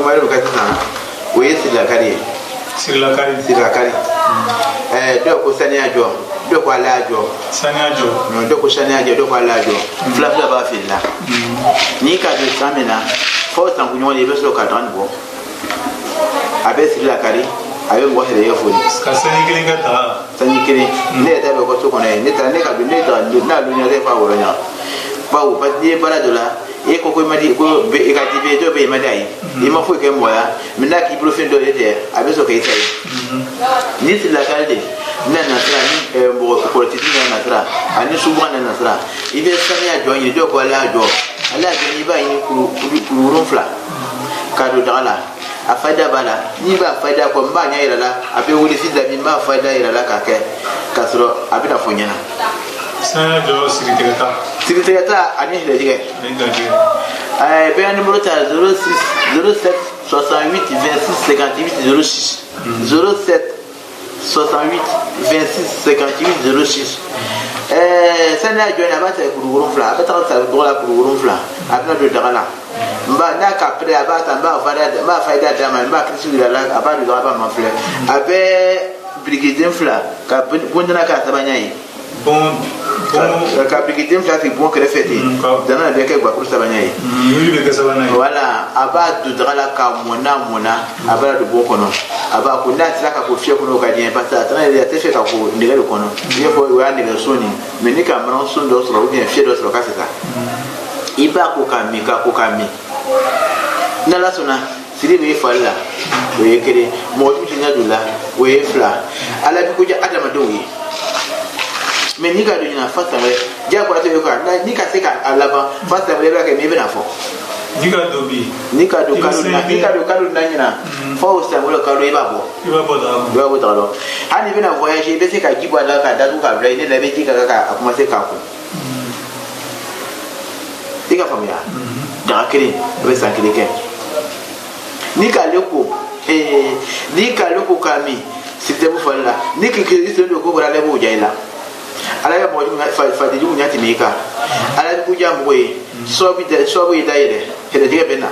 mari ko kata o ye sirikari do ko sania jo do ko ala jo no do ko sania jo do ko ala jo fla ba filla ni ka de samena fo tan kunyo le beso ka tan bo abe sirikari abe mo hele yefo ni ka sani kiri ne da ko to ko ne ta ne ka bi ne da na lu nya le fa woro nya ba o ba die bara dola e ko madi ko be ka ti be to be madai e ma fu ke moya minna ki profil do yete abe so ke sai ni sirikari de na nasra ni mo ko ti na nasra ani subhan na nasra ibe sania jo ni do ko ala jo ni ba ni ku rumfla ka do dala afada bala ni ba faida ko mba nya ira la abe wuli fi da mi ba faida ira la ka ke kasro abi da fonyana sania jo siritigai ani hele dige be ani numéro ta 06 07 68 26 58 06 07 68 26 58 06 sania jo na ba ta kurugurun fla ba ta ta do la kurugurun fla abna do dagala mba na ka pre abata mba faida dama mba kristu la abadu do aba mafle abe brigadier fla ka bondana ka tabanyai bon ka brigadier fla fi bon kere fete dana be ka gba kursu tabanyai yuri be ka sabanai wala abadu dagala ka mona abara do bon kono aba ko na tsaka ko fie kono ka dien pata tana ya te fe ka ko ndele kono ye ko wa ne ga soni menika manon son do so bien fie do so ka seta iba ko kami na la sona siri be falla o ye kere mo tu tinya dula o ye fla ala bi ko ja adama do yi me ni ga do na fata we ja ko to ko na ni ka se ka alaba fata we ba ke me be na fo ni ka do kalu na nyina fo o sa mo kalu iba bo da lo ani be na voyage be se ka gibo ala ka da du ka bra ni la be ji ka akuma se ka ko diga famia da kiri be sankiri ke ni ka leko kami site bu falla ni ki kristo do ko bra le bu jaila ala ya mo fa de ju nyati meka ala bu ja mo we so bi da ide hele diga bena